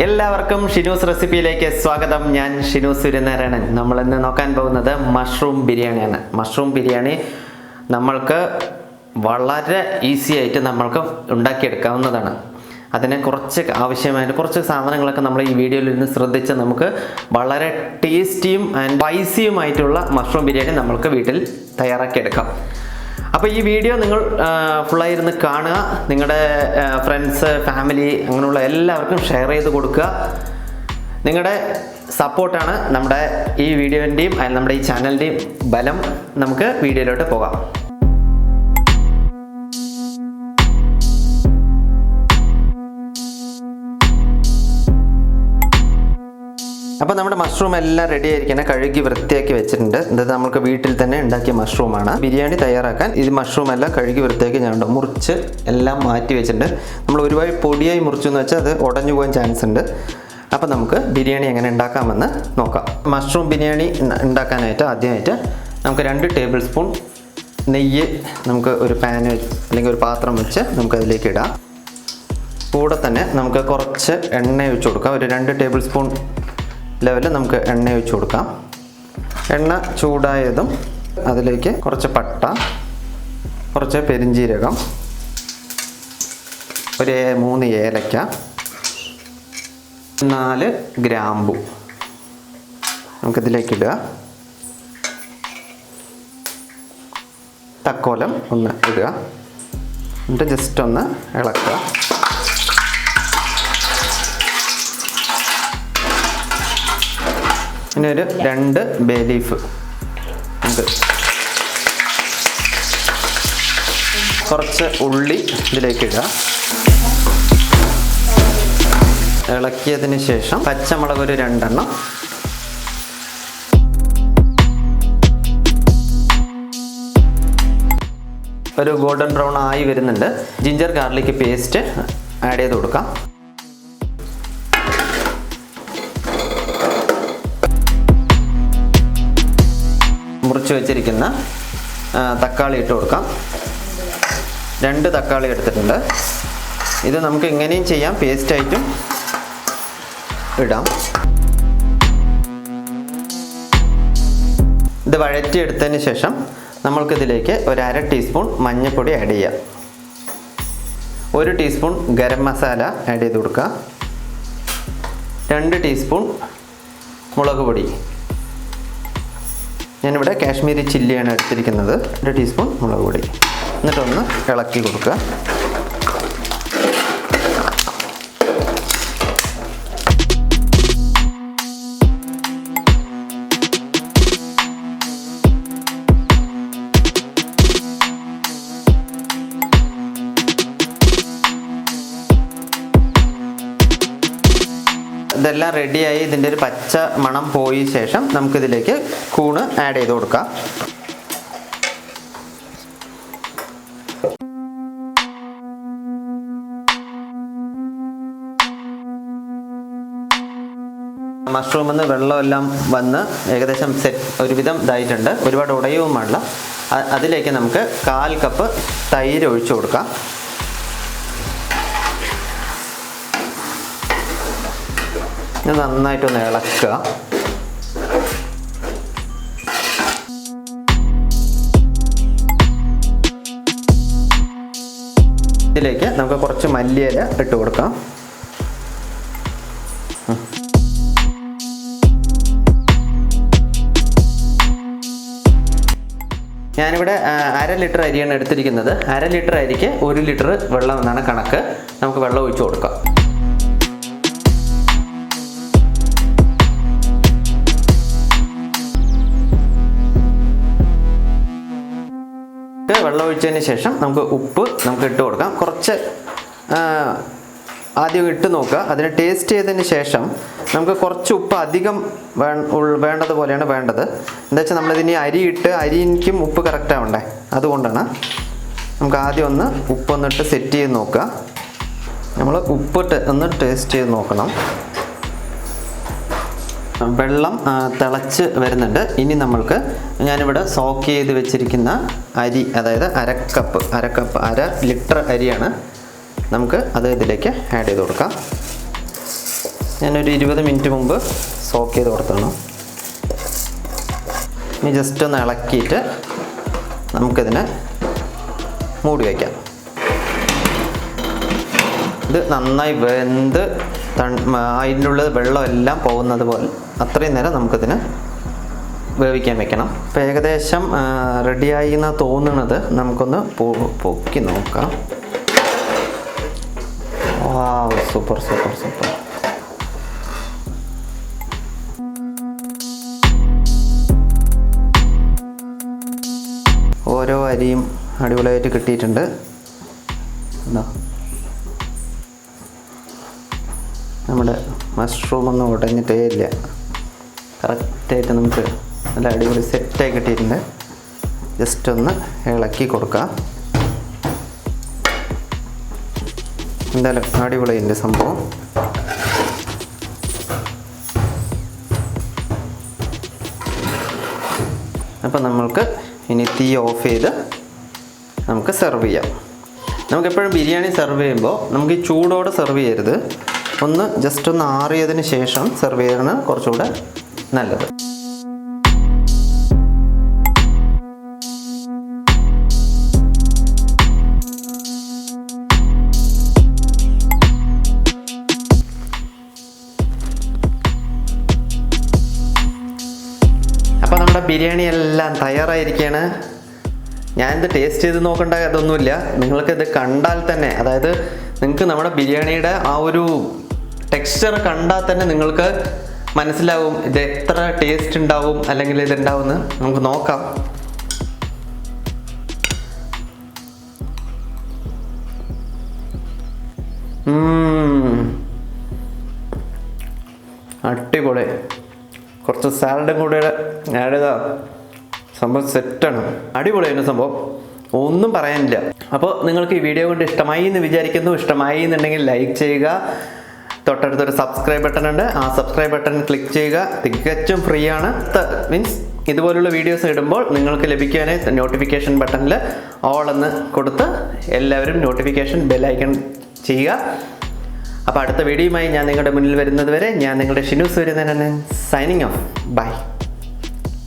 എല്ലാവർക്കും ഷിനൂസ് റെസിപ്പിയിലേക്ക് സ്വാഗതം. ഞാൻ ഷിനൂസ് സുരനാരായണൻ. നമ്മളിന്ന് നോക്കാൻ പോകുന്നത് മഷ്റൂം ബിരിയാണിയാണ്. മഷ്റൂം ബിരിയാണി നമ്മൾക്ക് വളരെ ഈസി ആയിട്ട് നമ്മൾക്ക് ഉണ്ടാക്കിയെടുക്കാവുന്നതാണ്. അതിന് ആവശ്യമായിട്ട് കുറച്ച് സാധനങ്ങളൊക്കെ നമ്മൾ ഈ വീഡിയോയിൽ നിന്ന് ശ്രദ്ധിച്ച് നമുക്ക് വളരെ ടേസ്റ്റിയും ആൻഡ് സ്പൈസിയുമായിട്ടുള്ള മഷ്റൂം ബിരിയാണി നമ്മൾക്ക് വീട്ടിൽ തയ്യാറാക്കിയെടുക്കാം. അപ്പോൾ ഈ വീഡിയോ നിങ്ങൾ ഫുള്ളായിരുന്ന് കാണുക. നിങ്ങളുടെ ഫ്രണ്ട്സ്, ഫാമിലി അങ്ങനെയുള്ള എല്ലാവർക്കും ഷെയർ ചെയ്ത് കൊടുക്കുക. നിങ്ങളുടെ സപ്പോർട്ടാണ് നമ്മുടെ ഈ വീഡിയോൻ്റെയും നമ്മുടെ ഈ ചാനലിൻ്റെയും ബലം. നമുക്ക് വീഡിയോയിലോട്ട് പോകാം. അപ്പോൾ നമ്മുടെ മഷ്റൂം എല്ലാം റെഡി ആയിരിക്കണം. കഴുകി വൃത്തിയാക്കി വെച്ചിട്ടുണ്ട്. ഇത് നമുക്ക് വീട്ടിൽ തന്നെ ഉണ്ടാക്കിയ മഷ്റൂമാണ്. ബിരിയാണി തയ്യാറാക്കാൻ ഇത് മഷ്റൂം എല്ലാം കഴുകി വൃത്തിയാക്കി ഞാൻ മുറിച്ച് എല്ലാം മാറ്റി വെച്ചിട്ടുണ്ട്. നമ്മൾ ഒരുപാട് പൊടിയായി മുറിച്ചെന്ന് വെച്ചാൽ അത് ഉടഞ്ഞു പോകാൻ ചാൻസ് ഉണ്ട്. അപ്പോൾ നമുക്ക് ബിരിയാണി എങ്ങനെ ഉണ്ടാക്കാമെന്ന് നോക്കാം. മഷ്റൂം ബിരിയാണി ഉണ്ടാക്കാനായിട്ട് ആദ്യമായിട്ട് നമുക്ക് 2 ടേബിൾ സ്പൂൺ നെയ്യ് നമുക്ക് ഒരു പാൻ അല്ലെങ്കിൽ ഒരു പാത്രം വെച്ച് നമുക്കതിലേക്ക് ഇടാം. കൂടെ തന്നെ നമുക്ക് കുറച്ച് എണ്ണ ഒഴിച്ച് കൊടുക്കാം. ഒരു 2 ടേബിൾ സ്പൂൺ ലെവലിൽ നമുക്ക് എണ്ണ ഒഴിച്ച് കൊടുക്കാം. എണ്ണ ചൂടായതും അതിലേക്ക് കുറച്ച് പട്ട, കുറച്ച് പെരിഞ്ജീരകം, ഒരു 3 ഏലക്ക, 4 ഗ്രാമ്പു നമുക്കിതിലേക്ക് ഇടുക. തക്കോലം ഒന്ന് ഇടുക. എന്നിട്ട് ജസ്റ്റ് ഒന്ന് ഇളക്കുക. പിന്നെ ഒരു 2 ബേ ലീഫ് ഉണ്ട്. കുറച്ച് ഉള്ളി ഇതിലേക്ക് ഇടുക. ഇളക്കിയതിന് ശേഷം പച്ചമുളക് ഒരു 2 എണ്ണം, ഒരു ഗോൾഡൻ ബ്രൗൺ ആയി വരുന്നുണ്ട്. ജിഞ്ചർ ഗാർലിക് പേസ്റ്റ് ആഡ് ചെയ്ത് കൊടുക്കാം. മുറിച്ച് വെച്ചിരിക്കുന്ന തക്കാളി ഇട്ട് കൊടുക്കാം. 2 തക്കാളി എടുത്തിട്ടുണ്ട്. ഇത് നമുക്ക് ഇങ്ങനെയും ചെയ്യാം, പേസ്റ്റായിട്ടും ഇടാം. ഇത് വഴറ്റിയെടുത്തതിന് ശേഷം നമ്മൾക്കിതിലേക്ക് ഒരു 1/2 ടീസ്പൂൺ മഞ്ഞൾപ്പൊടി ആഡ് ചെയ്യാം. 1 ടീസ്പൂൺ ഗരം മസാല ആഡ് ചെയ്ത് കൊടുക്കുക. 2 ടീസ്പൂൺ മുളക് പൊടി. ഞാനിവിടെ കാശ്മീരി ചില്ലിയാണ് എടുത്തിരിക്കുന്നത്. 1 ടീസ്പൂൺ മുളക് പൊടി. എന്നിട്ടൊന്ന് ഇളക്കി കൊടുക്കുക. ഇതെല്ലാം റെഡിയായി ഇതിൻ്റെ ഒരു പച്ച മണം പോയ ശേഷം നമുക്കിതിലേക്ക് കൂണ് ആഡ് ചെയ്ത് കൊടുക്കാം. മഷ്റൂമിൽ നിന്ന് വെള്ളമെല്ലാം വന്ന് ഏകദേശം ഒരുവിധം ഇതായിട്ടുണ്ട്. ഒരുപാട് ഉടയവും പാടില്ല. അതിലേക്ക് നമുക്ക് 1/4 കപ്പ് തൈര് ഒഴിച്ചു കൊടുക്കാം. ഇത് നന്നായിട്ടൊന്ന് ഇളക്കുക. ഇതിലേക്ക് നമുക്ക് കുറച്ച് മല്ലിയില ഇട്ട് കൊടുക്കാം. ഞാനിവിടെ 1/2 ലിറ്റർ അരിയാണ് എടുത്തിരിക്കുന്നത്. 1/2 ലിറ്റർ അരിക്ക് 1 ലിറ്റർ വെള്ളം എന്നാണ് കണക്ക്. നമുക്ക് വെള്ളം ഒഴിച്ചു കൊടുക്കാം. വെള്ളം ഒഴിച്ചതിന് ശേഷം നമുക്ക് ഉപ്പ് ഇട്ട് കൊടുക്കാം. കുറച്ച് ആദ്യം ഇട്ട് നോക്കുക. അതിന് ടേസ്റ്റ് ചെയ്തതിന് ശേഷം നമുക്ക് കുറച്ച് ഉപ്പ് അധികം വേണ്ടതുപോലെയാണ് വേണ്ടത്. എന്താ വെച്ചാൽ നമ്മളിതിന് അരിക്കും ഉപ്പ് കറക്റ്റ് ആവണ്ടേ, അതുകൊണ്ടാണ്. നമുക്ക് ആദ്യം ഒന്ന് ഉപ്പൊന്നിട്ട് സെറ്റ് ചെയ്ത് നോക്കുക. നമ്മൾ ഉപ്പിട്ട് ഒന്ന് ടേസ്റ്റ് ചെയ്ത് നോക്കണം. വെള്ളം തിളച്ച് വരുന്നുണ്ട്. ഇനി നമ്മൾക്ക് ഞാനിവിടെ സോക്ക് ചെയ്ത് വെച്ചിരിക്കുന്ന അരി, അതായത് 1/2 ലിറ്റർ അരിയാണ്. നമുക്ക് അത് ഇതിലേക്ക് ആഡ് ചെയ്ത് കൊടുക്കാം. ഞാനൊരു 20 മിനിറ്റ് മുമ്പ് സോക്ക് ചെയ്ത് കൊടുത്താണ്. ഇനി ജസ്റ്റ് ഒന്ന് ഇളക്കിയിട്ട് നമുക്കിതിനെ മൂടി വയ്ക്കാം. ഇത് നന്നായി വെന്ത് അതിൻ്റെ ഉള്ളിൽ വെള്ളമെല്ലാം പോകുന്നത് പോലെ അത്രയും നേരം നമുക്കിതിന് വേവിക്കാൻ വെക്കണം. അപ്പോൾ ഏകദേശം റെഡിയായി എന്നാണ് തോന്നുന്നത്. നമുക്കൊന്ന് പൊക്കി നോക്കാം. Super super super. ഓരോ അരിയും അടിപൊളിയായിട്ട് കിട്ടിയിട്ടുണ്ട്. എന്താ നമ്മുടെ മഷ്റൂം ഒന്നും ഉടഞ്ഞിട്ടേ ഇല്ല. കറക്റ്റായിട്ട് നമുക്ക് നല്ല അടിപൊളി സെറ്റായി കിട്ടിയിട്ടുണ്ട്. ജസ്റ്റ് ഒന്ന് ഇളക്കി കൊടുക്കാം. എന്തായാലും അടിപൊളിയുണ്ട് സംഭവം. അപ്പം നമ്മൾക്ക് ഇനി തീ ഓഫ് ചെയ്ത് നമുക്ക് സെർവ് ചെയ്യാം. നമുക്കെപ്പോഴും ബിരിയാണി സെർവ് ചെയ്യുമ്പോൾ നമുക്ക് ഈ ചൂടോടെ സെർവ് ചെയ്യരുത്. ഒന്ന് ജസ്റ്റ് ഒന്ന് ആറിയതിന് ശേഷം സെർവ് ചെയ്യണം, കുറച്ചുകൂടെ നല്ലത്. അപ്പോൾ നമ്മുടെ ബിരിയാണി എല്ലാം തയ്യാറായിരിക്കുകയാണ്. ഞാനിത് ടേസ്റ്റ് ചെയ്ത് നോക്കേണ്ട അതൊന്നുമില്ല. നിങ്ങൾക്കിത് കണ്ടാൽ തന്നെ, അതായത് നിങ്ങൾക്ക് നമ്മുടെ ബിരിയാണിയുടെ ആ ഒരു ടെക്സ്ചർ കണ്ടാൽ തന്നെ നിങ്ങൾക്ക് മനസ്സിലാവും ഇത് എത്ര ടേസ്റ്റ് ഉണ്ടാവും അല്ലെങ്കിൽ ഇതുണ്ടാവുമെന്ന്. നമുക്ക് നോക്കാം. അടിപൊളി. കുറച്ച് സാലഡും കൂടെ ആഡ് ചെയ്താൽ സംഭവം സെറ്റാണ്. അടിപൊളിയാണ് സംഭവം, ഒന്നും പറയാനില്ല. അപ്പോൾ നിങ്ങൾക്ക് ഈ വീഡിയോ കൊണ്ട് ഇഷ്ടമായി എന്ന് വിചാരിക്കുന്നു. ഇഷ്ടമായി എന്നുണ്ടെങ്കിൽ ലൈക്ക് ചെയ്യുക. തൊട്ടടുത്തൊരു സബ്സ്ക്രൈബ് ബട്ടൺ ഉണ്ട്, ആ സബ്സ്ക്രൈബ് ബട്ടൺ ക്ലിക്ക് ചെയ്യുക. തികച്ചും ഫ്രീ ആണ്. മീൻസ് ഇതുപോലുള്ള വീഡിയോസ് ഇടുമ്പോൾ നിങ്ങൾക്ക് ലഭിക്കാനായി നോട്ടിഫിക്കേഷൻ ബട്ടണിൽ ഓൾ എന്ന് കൊടുത്ത് എല്ലാവരും നോട്ടിഫിക്കേഷൻ ബെല്ലൈക്കൺ ചെയ്യുക. അപ്പോൾ അടുത്ത വീഡിയോയുമായി ഞാൻ നിങ്ങളുടെ മുന്നിൽ വരുന്നത് വരെ ഞാൻ നിങ്ങളുടെ ഷിനൂസ് വരുന്നതിനാണ് സൈനിങ് ഓഫ്. ബൈ.